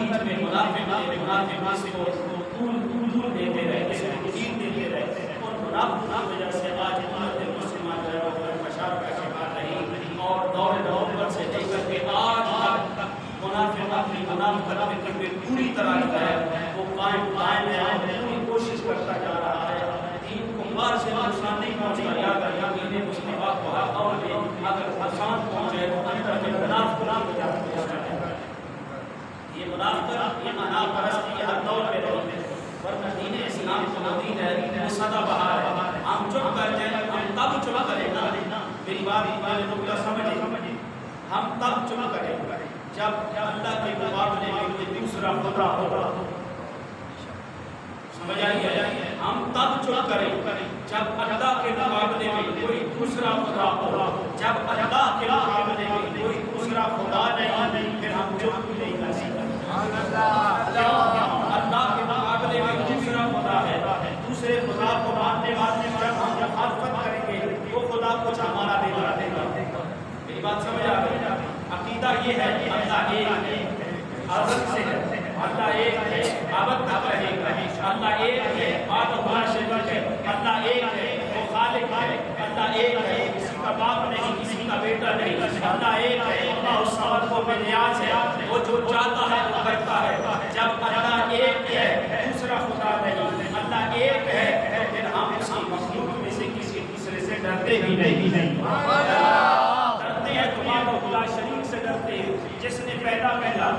بیچ میں منافق کو طول دیتے رہتے ہیں، تکلیف دیتے رہتے ہیں، اور منافق کی وجہ سے آج امت مسلمہ جو ہے وہ فشار کا شکار رہی، اور دور نومبر سے لے کر کے آج تک منافق اپنی منافقت میں پوری طرح جو ہے وہ قائم ہے اور پوری کوشش کرتا جا رہا ہے۔ دین کو بار سے نقصان نہیں پہنچتا، یاد رکھنا دین مصطفیٰ کو ہر دور میں اگر نقصان پہنچے تو اندر کے منافقت ہو جاتا ہے۔ یہ منافقت، یہ انا پرستی ہر دور میں رہی ہے، ورنہ دین اسلام کو دین ہے، وہ سدا بہار ہے۔ ہم چپ کر جائیں، ہم تب چپ کریں نا، میری بات نقطہ سمجھیں، ہم تب چپ کریں جب اللہ کے مقابلے میں کوئی دوسرا خدا ہوگا، سمجھ آئیے؟ ہم تب چپ کریں جب اللہ کے مقابلے میں کوئی دوسرا خدا ہوگا۔ جب اللہ کے مقابلے میں کوئی دوسرا خدا نہیں، پھر ہم چپ بھی نہیں کر سکتے۔ اللہ کے مقابلے میں دوسرا خدا ہے، دوسرے خدا کو ماننے والے جب ہم مخالفت کریں گے وہ خدا کچھ ہمارا بگاڑ دے گا۔ میری بات سمجھ آ گئی؟ عقیدہ یہ ہے کہ اللہ ایک ہے، ازل سے ہے، اللہ ایک ہے، ابد تک رہے گا، اللہ ایک ہے، آدم لا شریک ہے، اللہ ایک ہے، وہ خالق ہے، اللہ ایک ہے، کسی کا باپ نہیں، کسی کا بیٹا نہیں، اللہ ایک ہے، اللہ اس صمد کو بے نیاز ہے، وہ جو چاہتا ہے وہ کرتا ہے۔ جب اللہ ایک ہے، دوسرا خدا نہیں، اللہ ایک ہے، تو پھر ہم اسی مخلوق میں سے کسی دوسرے سے ڈرتے ہی نہیں، ڈرتے ہیں تو اللہ شریک سے ڈرتے ہیں، جس نے پیدا کیا،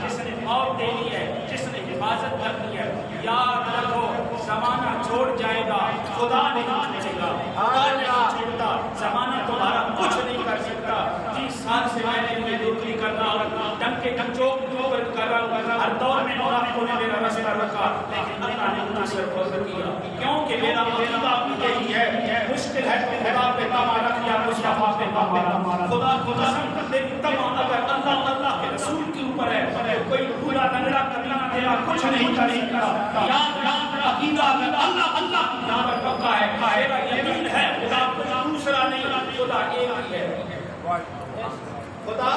جس نے موت دینی ہے، جس نے حفاظت کرنی ہے۔ یاد رکھو زمانہ چھوڑ جائے گا، خدا نہیں چھوڑے گا، خدا نہیں چھوڑتا، زمانہ تمہارا کچھ نہیں کر سکتا۔ 30 سال سے میں نے یہ نوکری کر رہا ہوں، ڈنکے ڈنچوک کر رہا ہوں، ہر دور میں منافقوں نے میرا رستہ رکھا، لیکن اللہ نے مجھ سے فضل کیا، کیونکہ میرا عقیدہ یہی ہے، مشکل ہے تو خدا پہ تما رکھ یا مصطفیٰ پہ تما، خدا کو قسم کر دے تما اگر اللہ کے رسول کے اوپر ہے، کوئی بھولا لنگڑا کبھی تیرا کچھ نہیں کر سکتا۔ یاد عقیدہ اگر اللہ کی راہ پر پکا ہے، میرا یقین ہے خدا کوئی دوسرا نہیں، خدا ایک ہی ہے، خدا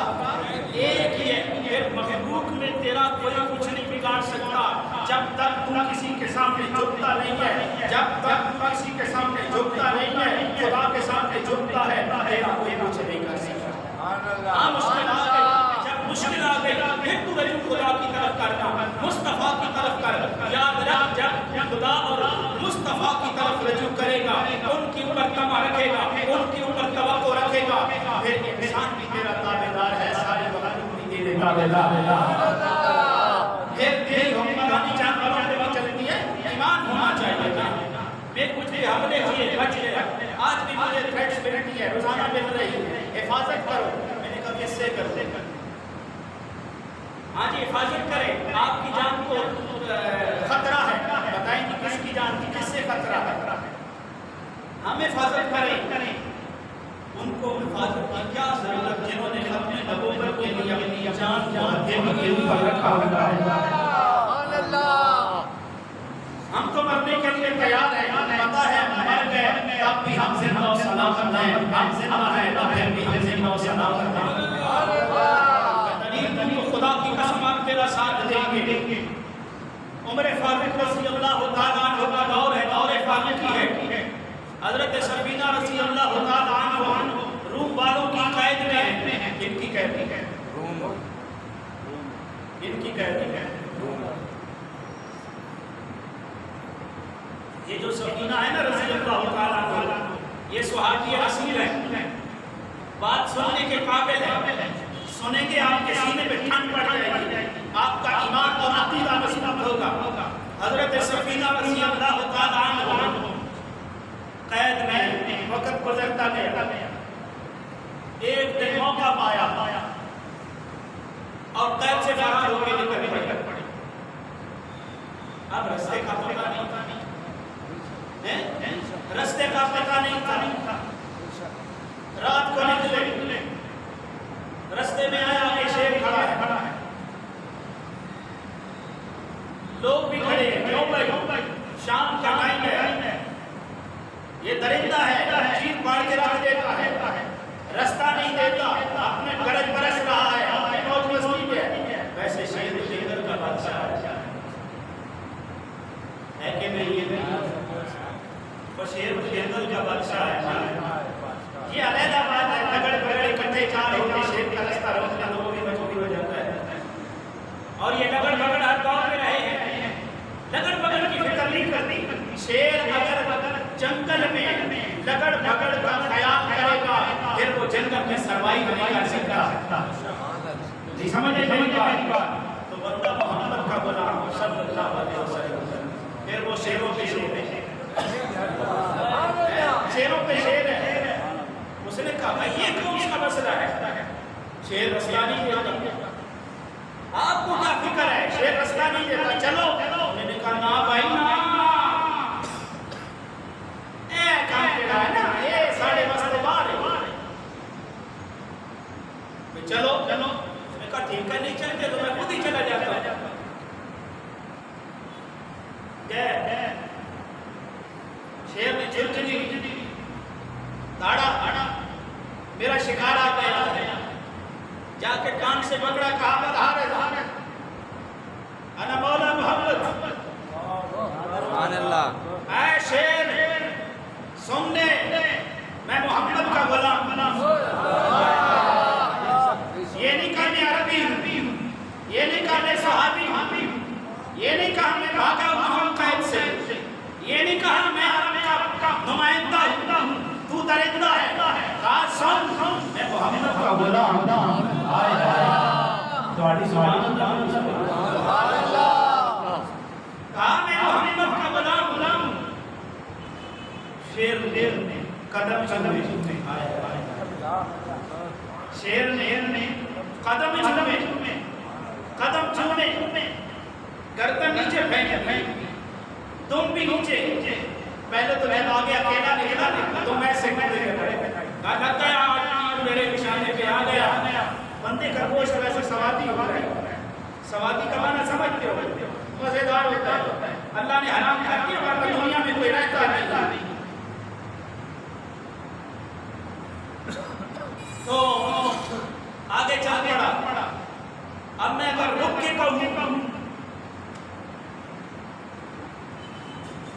ایک ہی ہے۔ پھر مخلوق میں تیرا کوئی کچھ نہیں بگاڑ سکتا، جب تک تو کسی کے سامنے جھکتا نہیں ہے، جب تک تو کسی کے سامنے جھکتا نہیں ہے، خدا کے سامنے جھکتا ہے، تیرا کوئی کچھ نہیں کر سکتا۔ مشکل آ گئی، جب مشکل آ گئی پھر تو رجوع خدا کی طرف کرنا، مصطفیٰ کی طرف کر۔ یاد رکھ جب خدا اور مصطفیٰ کی طرف رجوع کرے گا، ان کے اوپر تما رکھے گا، ان کے اوپر توقع رکھے گا، پھر انسان بھی تیرا تابعدار ہے، سارے مخلوق بھی تیرے تابعدار ہے۔ پھر تیری حکمرانی جانوروں پہ بھی چلتی ہے، ایمان ہونا چاہیے نا۔ میں کچھ بھی حملے ہوئے بچ گئے، آج بھی مجھے تھریٹس ملتی ہے، روزانہ مل رہی ہے، حفاظت کرو۔ میں نے کہا کس سے کرو؟ ہاں جی حفاظت کریں، آپ کی جان کو خطرہ ہے، بتائیں کہ کس کی جان کی، کس سے خطرہ ہے؟ ہم حفاظت کریں، ان کو حفاظت کی کیا ضرورت جنہوں نے اپنے نبوت کے لیے اپنی جان کو ہتھیلی کے اوپر رکھا ہوا ہے۔ ہم تو مرنے کے لیے تیار ہیں، پتہ ہے مر گئے تب بھی ہم زندہ و سلامت ہیں، ہم زندہ ہیں تب بھی ہم زندہ و سلامت ہیں۔ تم کو خدا کی قسم آپ میرا ساتھ دیں گے۔ عمر فاروق رضی اللہ تعالیٰ عنہ کا دور ہے، دور فاروقی ہے۔ حضرت سفینہ رضی اللہ تعالیٰ عنہ روم والوں کی قید میں ہیں۔ کن کی قید میں ہیں؟ کن کی قید میں ہیں؟ یہ جو سفینہ ہے نا رضی اللہ تعالیٰ عنہ، یہ صحابی اصیل ہے، بات سننے کے قابل ہے، سنیں گے آپ کے سینے پہ ٹھنڈ پڑ جائے گی، آپ کا ایمان اور عقیدہ مضبوط ہوگا۔ حضرت سفینہ رضی اللہ تعالیٰ عنہ قید میں وقت گزرتا گیا، ایک دن موقع پایا اور قید سے فرار ہو کے نکل پڑے۔ اب رستے کا پتہ نہیں تھا، رستے کا پتہ نہیں تھا، رات کو نکلے، رستے میں آیا کہ شیر کھڑا ہے، لوگ بھی کھڑے ہیں، کیوں بھائی شام کا ٹائم ہے، یہ درندہ ہے، چیر پاڑ کے رکھ دیتا ہے، رستہ نہیں دیتا، اپنے گرج برس رہا ہے، اپنے موج مستی میں شیر جنگل کا بادشاہ ہے. یہ علیحدہ بات ہے. لگڑ بگڑ اکٹھے چار ہو کے شیر کا رستہ روکنا لوگوں کی مجبوری ہو جاتا ہے. اور یہ لگڑ بگڑ ہر دور میں رہے ہیں. لگڑ بگڑ کی فکر نہیں کرتی. شیر اگر جنگل میں لگڑ بگڑ کا خیال کرے گا پھر وہ جنگل میں سروائیو نہیں کر سکتا. جی سمجھے میری بات؟ تو بندہ محمد کا غلام صلی اللہ علیہ وسلم پھر وہ شیروں کے شیر ہے. شیروں پہ شیر ہے. اس نے کہا بھائی یہ کیوں اس کا مسئلہ ہے؟ شیر رستہ نہیں دیتا. آپ کو کیا فکر ہے؟ شیر رستہ نہیں دیتا. چلو. میں نے کہا نا بھائی نا اے کام ٹیڑھا ہے نا, اے ساڑھے بستے بار ہے. چلو. میں نے کہا ٹھیک ہے نہیں چلتے تو میں خود ہی چلا جاتا. شیر نے جھرجھری داڑا, میرا شکار آ گیا. جا کے کان سے پکڑا, کہا بلہار انا مولا محمد. سبحان اللہ. اے شیر سن لے, میں محمد کا غلام. یہ نہیں کہا میں عربی ہوں, یہ نہیں کہا میں صحابی ہوں, یہ نہیں کہا میں بھاگا ہوں قید سے, یہ نہیں کہا میں عرب کا نمائندہ ہوں, تو درندہ ہے. کہا سن میں محمد کا غلام ہوں. کہا میں محمد کا غلام ہوں. شیر نے قدم چلے. شیر نے قدم چلے, قدم چلے, گردن نیچے پھینک, تم بھی نیچے. پہلے تو میں آگے اکیلا نکلا تو میں سیکنڈ دے کہا لگتا ہے میرے نشانے پہ آ گیا. بندے کا گوشت ویسے سوادی ہو رہا ہے. سوادی کا معنی سمجھتے ہو, مزیدار ہوتا ہے. اللہ نے حرام کر دیا ورنہ دنیا میں کوئی رہتا نہیں. تو آگے چل پڑا. اب میں اگر رک کے کہوں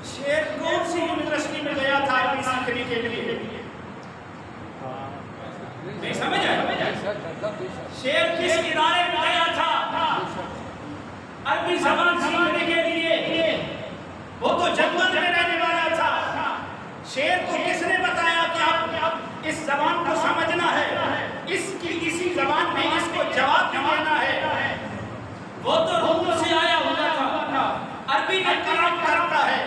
شیر کون سی یونیورسٹی میں گیا تھا عربی سیکھنے کے لیے؟ نہیں سمجھ آئے؟ شیر کس ادارے میں گیا تھا عربی زبان سیکھنے کے لیے؟ وہ تو جنگل میں رہنے والا تھا. شیر کو کس نے بتایا کہ اب اس زبان کو سمجھنا ہے, اسی زبان میں اس کو جواب دینا ہے؟ وہ تو روم سے آیا ہوا تھا, عربی میں کلام کرتا ہے.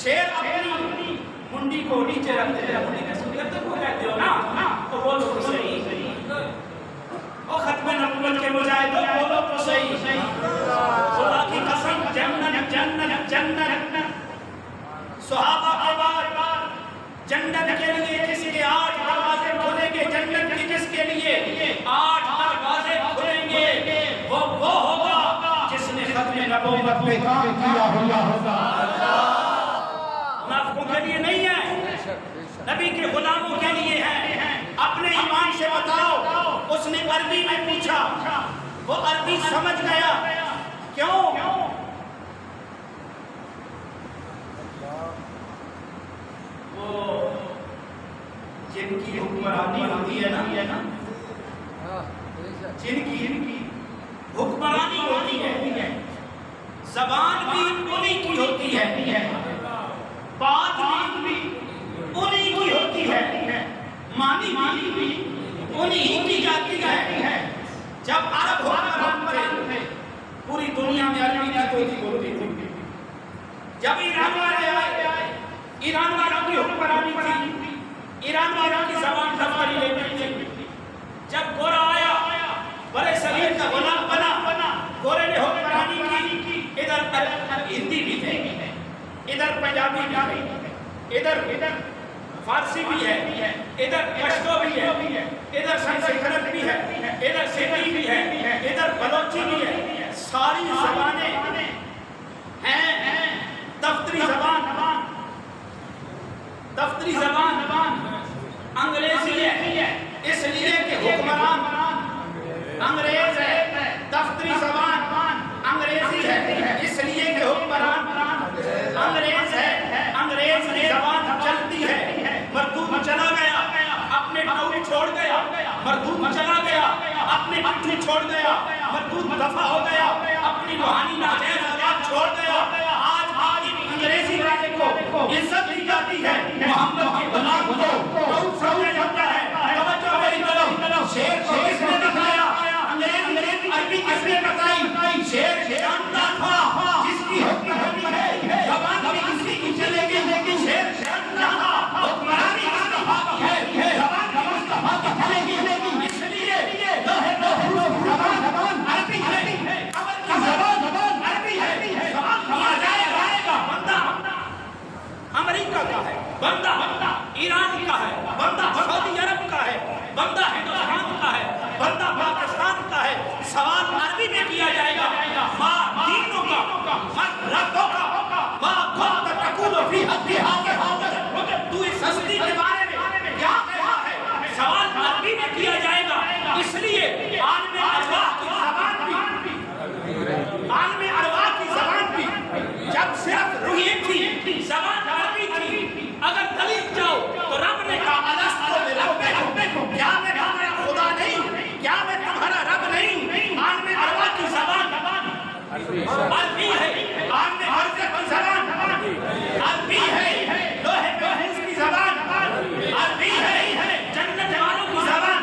شیر اپنی منڈی کو نیچے رکھتے ہیں. منڈی کا سنگت کو کہتے ہو نا, تو بولو تو صحیح. او ختم نبوت کے مجاہدوں بولو تو صحیح. خدا کی قسم جنت جنت جنت. صحابہ کے بعد جنت کے لیے کس کے 8 دروازے کھلیں گے؟ جنت کی کس کے لیے 8 دروازے کھلیں گے؟ وہ ہوگا جس نے ختم نبوت پہ کام کیا ہوگا. منافقوں کے لیے نہیں ہے, نبی کے غلاموں کے لیے ہے. اپنے ایمان سے بتاؤ. اس نے عربی میں پوچھا, وہ عربی سمجھ گیا. کیوں؟ وہ جن کی حکمرانی ہوتی ہے نا, جن کی حکمرانی ہوتی ہے, زبان بھی انہی کی ہوتی ہے, بات بھی انہی کی ہوتی ہے, مانی بھی انہی کی جاتی ہے. جب عرب حکمران تھے پوری دنیا میں عربی کی ہوتی تھی. جب ایران والے آئے, ایران والوں کی حکمرانی تھی, ایران والوں کی زبان دفتری لیتی تھی. جب گورا آیا بڑے صغیر کا غلام بنا, گورے نے حکمرانی کی. ادھر ہندی بھی ہے, ادھر پنجابی بھی ہے, ادھر فارسی بھی ہے, ادھر پشتو بھی ہے, ادھر سنسکرت بھی ہے, ادھر سندھی بھی ہے, ادھر بلوچی بھی ہے. ساری زبانیں ہیں. دفتری زبان انگریزی ہے, اس لیے کہ حکمران انگریز ہے. دفتری زبان انگریزی ہے اس لیے کہ حکمران انگریز ہے. مردود چلا گیا، اپنے پٹھے چھوڑ گیا، مردود دفع ہو گیا، اپنی روحانی ناجائز اولاد چھوڑ گیا۔ آج انگریزی والے کو عزت دی جاتی ہے، محمد کے غلام کو بہت سمجھا جاتا ہے۔ توجہ میری طرف، شیر کو کس نے دکھایا؟ انگریزی عربی کس نے بتائی؟ شیر جانتا تھا جس کی حکم ہوتی ہے زبان بھی کسی کی چلے گی، لیکن شیر جانتا تھا حکمرانی مصطفیٰ کی ہے، زبان بھی مصطفیٰ کی چلے گی، لیکن اس لیے زبان عربی ہے، عمل کی زبان عربی ہے، زبان کیا جائے گا۔ بندہ امریکہ کا ہے، بندہ ایران کا ہے، بندہ سعودی عرب کا ہے، بندہ ہندوستان کا ہے، بندہ پاکستان کا ہے، سوال عربی میں کیا جائے گا۔ ما دینوں کا، من ربوں کا، ما کھوتا تکولو فی حدی حاضر، تو اس ہستی کے بارے میں کیا کہا ہے؟ سوال عربی میں کیا جائے گا۔ اس لیے عالم ارواح کی زبان بھی، عالم ارواح کی زبان بھی جب صرف روحی تھی، زبان عربی تھی، اگر دلیل جاؤ تو رب نے کہا الستو بربکم، کیا میں تمہارا خدا نہیں؟ کیا میں تمہارا رب نہیں؟ عالم ارواح کی زبان عربی ہے، عالم برزخ کی زبان عربی ہے، لوح محفوظ کی زبان عربی ہے، جنت والوں کی زبان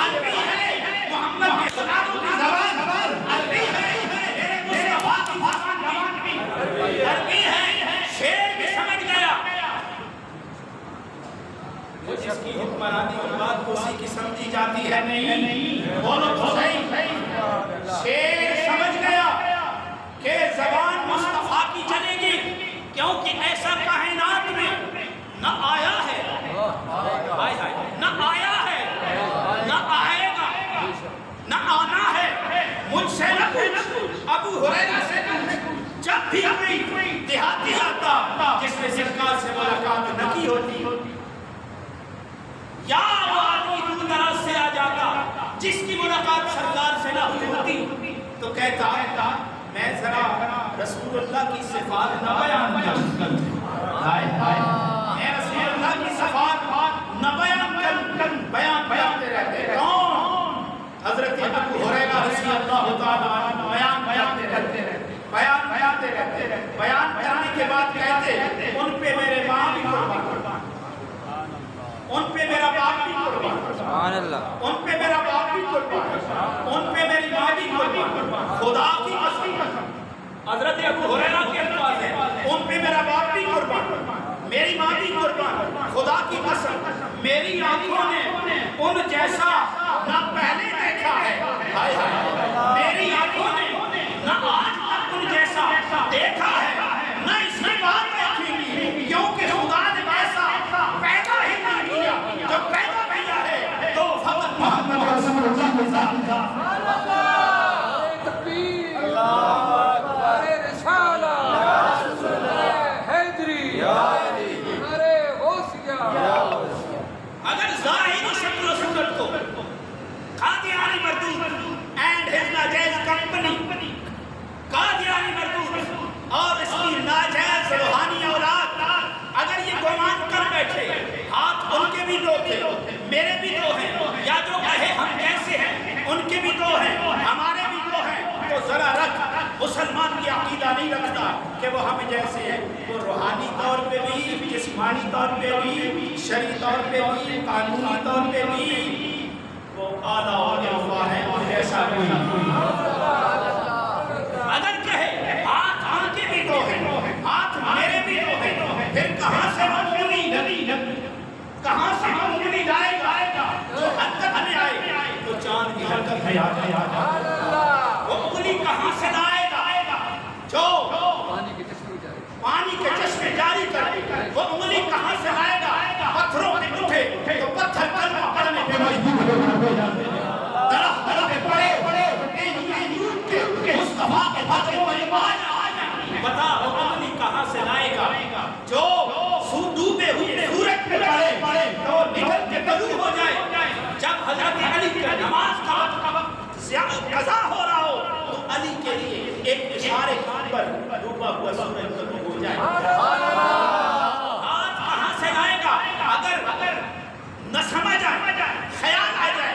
عربی ہے، محمد کے غلاموں کی زبان عربی ہے، میرے مصطفیٰ کی زبان بھی عربی ہے۔ شیر بھی سمجھ گیا، جس کی حکمرانی اور بات اسی کی سمجھی جاتی ہے نہیں، بولو تو صحیح۔ شیر سمجھ گیا کہ زبان مصطفیٰ کی چلے گی، کیونکہ ایسا کائنات میں نہ آیا ہے، نہ آیا ہے، نہ آئے گا، نہ آنا ہے۔ مجھ سے نہ پوچھ، ابو ہریرہ سے پوچھ، جب بھی کوئی دیہاتی آتا جس نے سرکار سے ملاقات نہ کی ہوتی، یا وہ آدمی دور دراز سے آ جاتا جس کی ملاقات سرکار سے نہ ہوئی ہوتی، تو کہتا میں ذرا رسول اللہ کی صفات نہ بیان کروں، میں رسول اللہ کی صفات نہ بیان کرتے رہتے۔ کون؟ حضرت ابو ہریرہ رضی اللہ تعالیٰ عنہ بیان کرتے رہتے، بیان کرنے کے بعد کہتے ان پہ میرے ماں بھی قربان، ان پہ میرا باپ بھی قربان، ان پہ میرا باپ بھی قربان، ان پہ میری ماں بھی قربان، خدا کی قسم، حضرت ابو ہریرہ کے الفاظ ہیں، ان پہ میرا باپ بھی قربان، میری ماں بھی قربان، خدا کی قسم میری آنکھوں نے ان جیسا نہ پہلے دیکھا ہے، میری آنکھوں نے نہ آج تک ان جیسا دیکھا ہے، نہ اس کے بعد دیکھیں گی، کیونکہ خدا نے ایسا پیدا ہی نہیں کیا، جو پیدا کیا ہے تو فقط محمد رسول اللہ کے ساتھ تکبیر، نعرہ رسالہ، حیدری، نعرہ غوثیہ۔ اگر ظاہری شکل و صورت کو قادیانی مردود اینڈ ہز ناجائز کمپنی، قادیانی مردود اور اس کی ناجائز روحانی اولاد اگر یہ گمان کر بیٹھے، ہاتھ ان کے بھی دو تھے، میرے بھی دو ہیں، یا جو کہے ہم کیسے ہیں ان کے بھی دو ہیں، ہمارے بھی دو ہیں، تو ذرا رکھ، مسلمان کی عقیدہ نہیں رکھتا کہ وہ ہم جیسے ہیں، وہ روحانی طور پہ بھی، جسمانی طور پہ بھی، شرعی طور پہ بھی، قانونی طور پہ بھی وہ اعلیٰ اور ارفع ہے، اور جیسا کوئی اگر کہے ہاتھ ان کے بھی دو ہیں، ہاتھ میرے بھی دو ہیں، پھر کہاں سے وہ انگلی لائے گا جو حرکت میں آئے، تو چاند کی حرکت میں آ وہ انگلی کہاں سے لائے گا جو پانی کے چشمے جاری کر، وہ انگلی کہاں سے لائے گا پتھروں پہ اٹھے تو پتھر کلمہ پڑھنے پہ مجبور ہو جاتے ہیں، درخت پہ پڑے مصطفیٰ کے بھاگے پر ایمان، بتا وہ انگلی کہاں سے لائے گا جو ڈوبے ہوئے سورج پہ پڑے تو نکل کے طلوع ہو جائے۔ جب حضرت علی کا نماز کا وقت قضا ہو رہا ہو تو علی کے لیے ایک اشارے پر ڈوبا ہوا سورج طلوع ہو جائے۔ ہاتھ کہاں سے لائے گا؟ اگر نہ سمجھ آئے، خیال آ جائے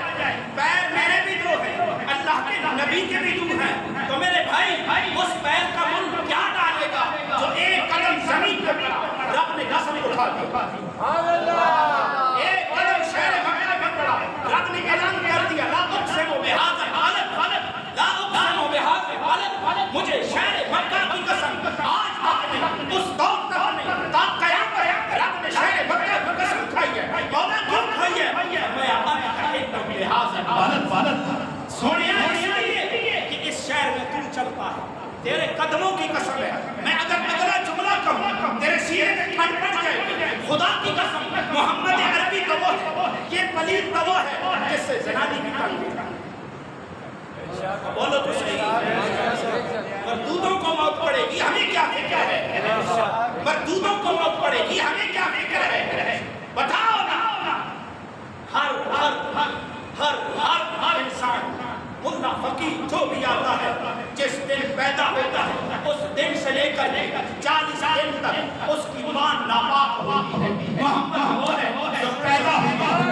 نبی کے بھی دور ہیں، تو میرے بھائی اس پیر کا ملک کیا ڈالے گا جو ایک قدم زمین پہ پڑا؟ رب نے قسم اٹھا دی، ایک قدم شہر مکہ پہ پڑا، رب نے اعلان کر دیا لا اقسم بہذا البلد، لا اقسم بہذا البلد، مجھے شہر مکہ کی قسم آج تک نہیں، اس دور تک نہیں، تا قیامت رب نے شہر مکہ کی قسم کھائی ہے۔ مولا کیوں کھائی ہے؟ میں انا احب بہذا البلد، سونیا اس لیے کہ اس شہر میں تو چلتا ہے، تیرے قدموں کی قسم ہے، میں اگر اگلا جملہ کہوں تیرے سینے میں ٹھنڈ پڑ جائے گی، خدا کی قسم محمد عربی تو وہ ہے، یہ پلید تو وہ ہے جس سے زنانی بھی تنگ ہے۔ بولو تو صحیح، مردودوں کو موت پڑے گی ہمیں کیا فکر ہے؟ مردودوں کو موت پڑے گی ہمیں کیا فکر ہے؟ بتاؤ نا، ہر انسان ملا فقیر جو بھی آتا ہے جس دن پیدا ہوتا ہے اس دن سے لے کر 40 دن تک اس کی ماں ناپاک ہوتی ہے۔ محمد وہ ہے جو پیدا ہوتا ہے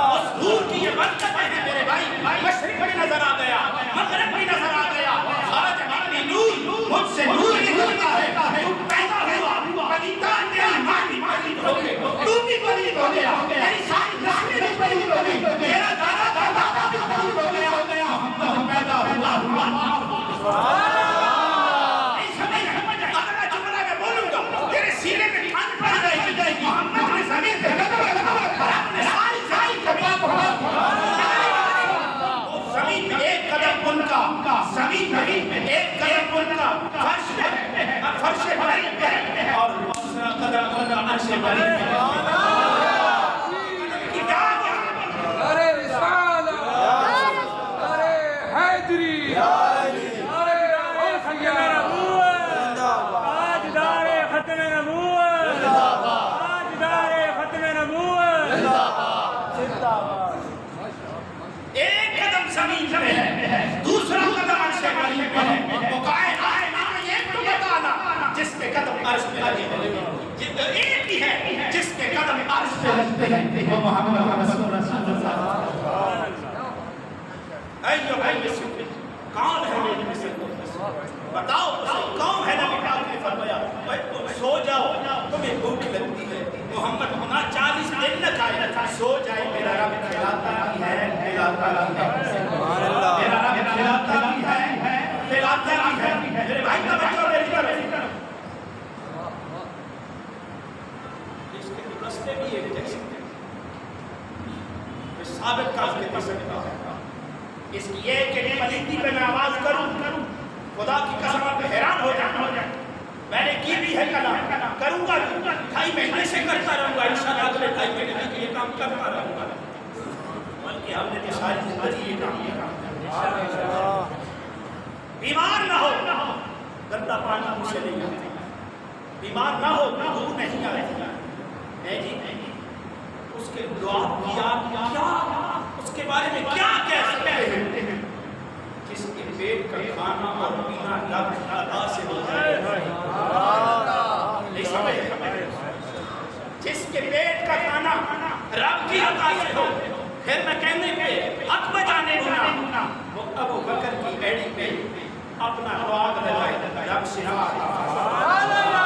اس نور کی یہ برکتیں ہیں میرے بھائی، مشرق بھی نظر آ گیا، مغرب بھی نظر آ گیا، خرج منی نور، مجھ سے نور نکلتا ہے، تو پیدا ہوا پلیتا تیری ماں بھی پلید ہو گئے، تو بھی پلید ہو گیا، تیری ساری نسلیں بھی پلید ہو گئی، میرا دادا بھی پلید ہو گیا، محمد پیدا ہوا اگلا جملہ میں بولوں گا تیرے سینے میں ٹھنڈ پڑ جائے گی، محمد نے زمین پہ قدم رکھا، اپنے ساری کباب زمین میں ایک قدم ان کا، زمین میں ایک قدم ان کا فرش بری پہ اور دوسرا قدم ان کا عرش بری پہ۔ ارے رسالہ، ارے حیدری، ارے غوثیہ، تاجدار ختم نبوت، تاجدار ختم نبوت، ایک قدم زمین پہ ہے، دوسرا قدم عرش بری پہ ہے، وہ کہے آئے نا یہ تو بتانا جس کے قدم عرش پہ لگے ہیں، ایک ہی ہے جس کے قدم عرش پہ لگتے ہیں، وہ محمد رسول اللہ۔ ایو ایو کون ہے میرے مثل کو؟ بتاؤ کون ہے؟ نبی پاک نے فرمایا تم سو جاؤ، تمہیں بھوک لگتی ہے، محمد ہونا 40 دن نہ کھائے، سو جائے، میرا رب کھلاتا بھی ہے، کھلاتا بھی ہے، میرا رب کھلاتا بھی ہے، کھلاتا بھی ہے۔ میرے بھائی کا بچہ میری طرف اس کے رستے بھی ایک جیسے ثابت کام کے پسند کا ہے، اس کی یہ کہ پلیتی پہ میں آواز کروں، خدا کی قسم آپ حیران ہو جائیں، میں نے کی بھی ہے کلام، کروں گا بھی، 2.5 مہینے سے کرتا رہوں گا، انشاءاللہ اگلے 2.5 مہینے تک یہ کام کرتا رہوں گا، بلکہ ہم نے ساری زندگی یہ کام کیا۔ بیمار نہ ہو، گندا پانی منہ سے نہیں آتا، بیمار نہ ہو، دور نہیں آتا، نہیں جی اس کے دعا کیا، اس کے بارے میں کیا کہہ سکتے ہیں؟ جس کے پیٹ کا کھانا اور پینا رب ادا سے ہو جائے، نہیں سمجھ، جس کے پیٹ کا کھانا رب کی عطا سے ہو، پھر میں کہنے پہ حق بجانے گنا، وہ ابو بکر کی ایڑی پہ اپنا دعا لگائے، رب شفا عطا فرما،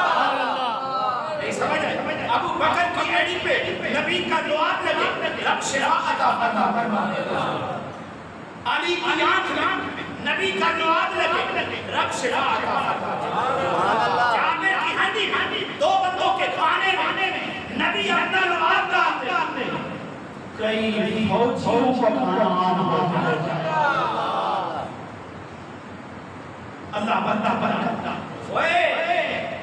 نہیں سمجھ آئے، ابو بکر کی ایڑی پہ نبی کا دعا لگے، رب شفا عطا فرما، علی کی آنکھ میں نبی کا دعا لگے، رب شفا عطا فرما، جابر کی ہڈی میں 2 بندوں کے کھانے میں نبی اپنا دعا ڈالتے، کئی فوجیوں کو کھانا ہو جائے، اللہ بندہ برکتہ،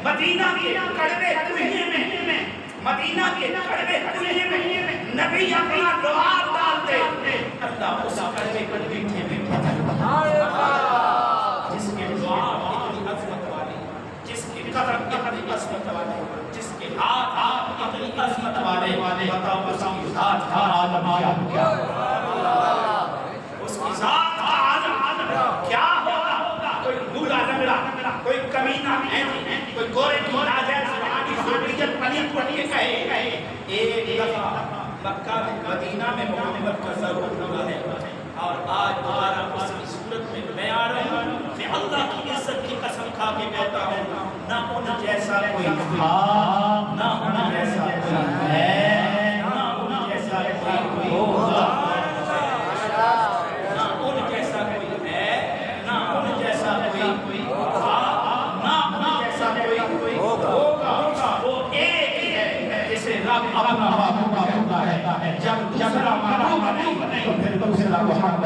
مدینہ کے کڑوے کنویں میں، مدینہ کے کڑوے کنویں میں نبی اپنا دعا ڈالتے، اللہ اس کڑوے کنویں میں جس کے دعا اتنی عظمت والی، جس کے قدم اتنی عظمت والی، جس کے ہاتھ اتنی عظمت والے، بتاؤ اس کی ذات کا عالم کیا، اس کی ذات کا عالم کیا ہوگا؟ کوئی بوڑھا لنگڑا، کوئی کمینہ ہے، کوئی گورے کی ناجائز زبانی ضروریت پلیت پڑھ کے کہے، ایک دفعہ مکہ مدینہ میں محمد کا ظہور ہوا ہے اور آج دوبارہ اس کی صورت میں میں آ رہا ہوں. میں اللہ کی عزت کی قسم کھا کے کہتا ہوں نہ ان جیسا کوئی تھا نہ ان جیسا کوئی ہے نہ ان جیسا کوئی ہوگا نہ ان جیسا کوئی ہے نہ ان جیسا کوئی تھا نہ ان جیسا کوئی ہوگا. وہ ایک ہی ہے جسے رب اپنا ہوتا ہے. جب دوسرا معلوم نہیں تو پھر دوسرا محمد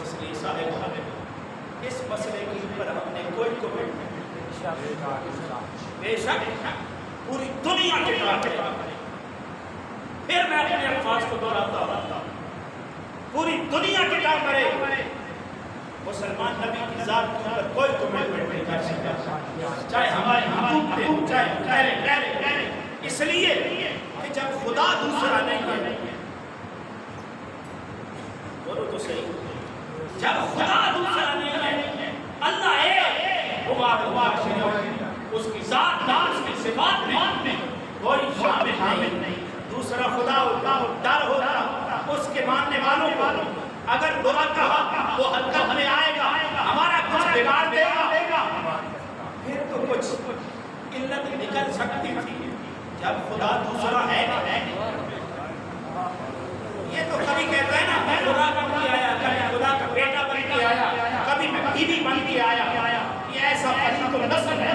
اس لیے صاحب اس مسئلے کے اوپر ہم نے کوئی کمنٹ نہیں. بے شک پوری دنیا کے کام کرے. پھر میں اپنے الفاظ کو دہراتا ہوں پوری دنیا کے کام کرے مسلمان نبی کی ذات کے اوپر کوئی کمنٹ نہیں کر سکتا چاہے ہمارے حقوق پہ ہو چاہے پہلے اس لیے کہ جب خدا دوسرا نہیں ہے بولو تو صحیح جب خدا دوسرا نہیں ہے اللہ ایک اس کی ذات اس کی صفات میں کوئی شامل نہیں. دوسرا خدا ہوتا ڈر ہوتا اس کے ماننے والوں کو اگر برا کہا وہ حلقہ ہمیں آئے گا ہمارا کچھ بگاڑ دے گا پھر تو کچھ علت نکل سکتی تھی. جب خدا دوسرا ہے یہ تو کبھی کہتا ہے نا میں خدا بن کے آیا کبھی خدا کا بیٹا بن کے آیا کبھی میں بیوی بن کے آیا یہ ایسا پلی تو نسل ہے.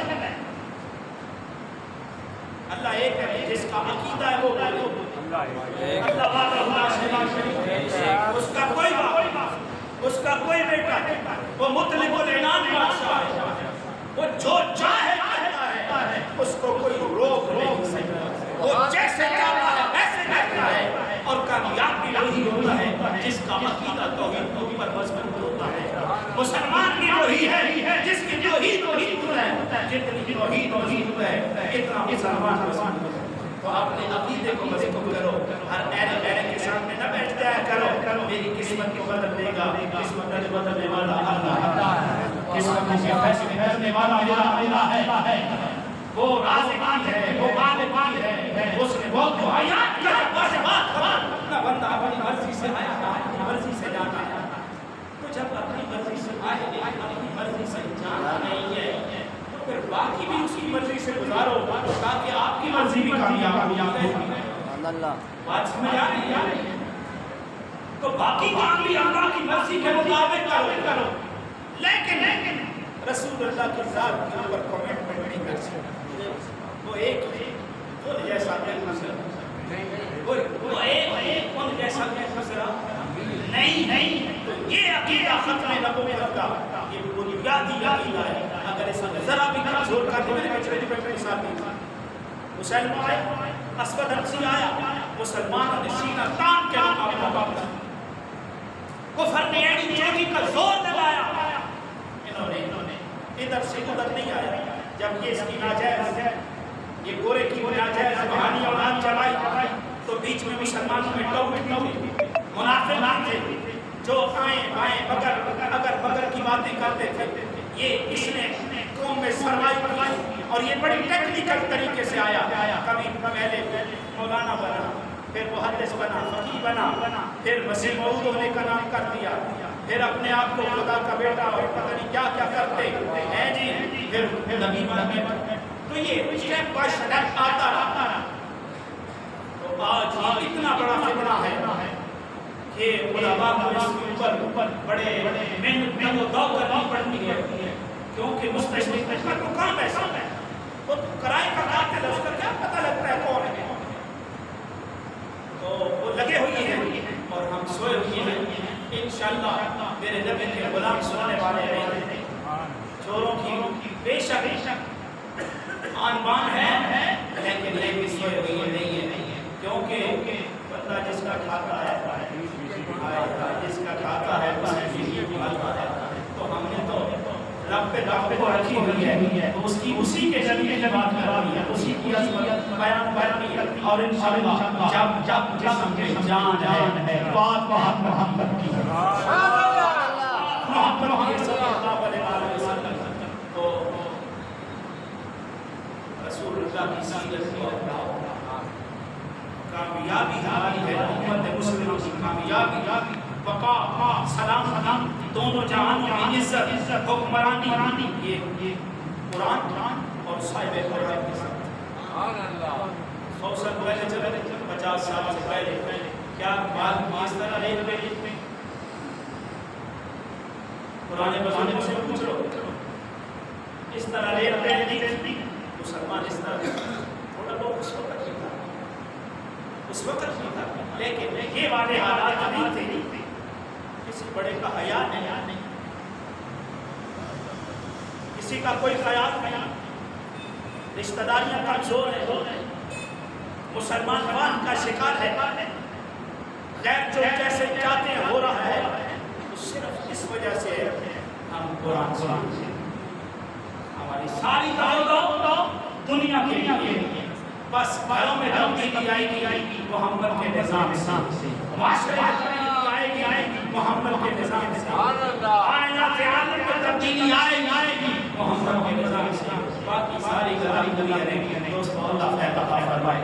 اللہ ایک ہے جس کا عقیدہ ہے وہ اللہ وحدہ لا شریک له اس کا کوئی باپ اس کا کوئی بیٹا وہ مطلق العنان بادشاہ ہے. وہ جو چاہے کرتا ہے اس کو کوئی روک نہیں سکتا. وہ جیسے چاہتا ہے ویسے کرتا ہے اور کامیاب بھی وہی ہوتا ہے جس کا عقیدہ توحید کے اوپر مضبوط ہوتا ہے. مسلمان بھی وہی ہے جس کی توحید ہے جتنی توحید ہے اتنا مسلمان ہے. تو اپنے عقیدے کو مضبوط کرو. ہر ایرے کے سامنے نہ بیٹھ جایا کرو میری قسمت کو بدل دے گا. قسمت کو بدلنے والا اللہ ہے. قسمت کے فیصلے کرنے والا اللہ ہے. وہ رازق ہے وہ مالک ہے. اس نے وہ حیات کا بات اپنا بندہ اپنی مرضی سے آیا اپنی مرضی سے جانا ہے. تو جب اپنی مرضی سے آئے اپنی مرضی سے جانا نہیں ہے پھر باقی بھی اس کی مرضی سے گزارو تاکہ آپ کی مرضی بھی کامیاب ہو. بات سمجھ آ رہی ہے؟ تو باقی کام بھی اللہ کی مرضی کے مطابق کرو لیکن رسول اللہ کی ذات کے اوپر کمنٹمنٹ نہیں کر سکتے. وہ ایک وہ جیسا وہ ایک ان جیسا نہیں. تو یہ عقیدہ ختم نبوت کا یہ بنیادی عقیدہ ہے. اگر اس میں ذرا بھی کمزور کر دے میرے بچے کے ساتھ مسلمان آئے اسود انسی آیا مسلمانوں نے سینہ تان کے مقابلہ کفر نے ایڑی چوٹی کا زور دبایا. انہوں نے ادھر سے ادھر نہیں آیا. جب یہ اس کی ناجائز یہ گورے کی ناجائز بہانی اولاد چلائی تو بیچ میں مسلمانوں میں منافق تھے جو آئیں بائیں اگر بغیر کی باتیں کرتے تھے. یہ اس نے قوم میں سرمائی کی اور یہ بڑی ٹیکنیکل طریقے سے آیا. کبھی پہلے مولانا بنا پھر محدث بنا فقیہ بنا پھر مسیح موعود ہونے کا نام کر دیا پھر اپنے آپ کو خدا کا بیٹا اور پتہ نہیں کیا کیا کرتے ہیں جی پھر نبی بن گئے. تو یہ اسٹیپ بائی اسٹیپ آتا رہا. تو آج اتنا بڑا فتنہ ہے کہ علماء کو اس کے اوپر بڑے محنت و دو کرنی پڑتی ہے کیونکہ مستشرق کا تو کام ایسا ہے وہ کرائے کا قاتل ہے اس کا کیا پتہ لگتا ہے کون ہے. تو وہ لگے ہوئی ہیں اور ہم سوئے ہوئے ہیں. انشاءاللہ میرے نبی کے غلام سننے والے ہیں. چوروں کی بے شک آن بان ہے لیکن سوئے ہوئے نہیں ہے کیونکہ بندہ جس کا کھاتا ہے جس کا کھاتا ہے تو ہم نے تو رب پہ کو رکھی ہوئی ہے تو اس کی اسی کے ذریعے بات کرانی ہے اسی کی عظمت بیان کرنی ہے. اور انشاءاللہ جب جسم کے جان ہے بات محبت کی محبت صلی اللہ علیہ وسلم تو رسول اللہ کی سیرت کو کامیابی ہماری ہے امت مسلمہ کی کامیابی بقا سلام دونوں جہانوں میں عزت حکمرانی یہ قرآن اور صاحب قرآن کے ساتھ. سبحان اللہ. 100 سال پہلے چلے 50 سال سے پہلے کیا بات کی اس طرح ریت میں پرانے بزرگوں سے پوچھ لو اس طرح ریت میں نہیں مسلمان اس طرح تھوڑا لوگ اس وقت نہیں تھا لیکن یہ والے حالات نہیں تھے. کسی بڑے کا حیا نہیں کسی کا کوئی خیال نہیں رشتہ داریاں کمزور ہیں مسلمان وان کا شکار ہے غیر جو جیسے چاہتے ہیں ہو رہا ہے تو صرف اس وجہ سے ہم قرآن سے ہماری ساری دعوت دنیا کے لیے بس گھروں میں تبدیلی آئے گی محمد کے نظام سے معاشرے میں آئے گی محمد کے نظام سے کائنات عالم میں تبدیلی آئے گی محمد کے نظام سے. باقی ساری گزاری دنیا نے دوستوں اللہ خیر عطا فرمائے.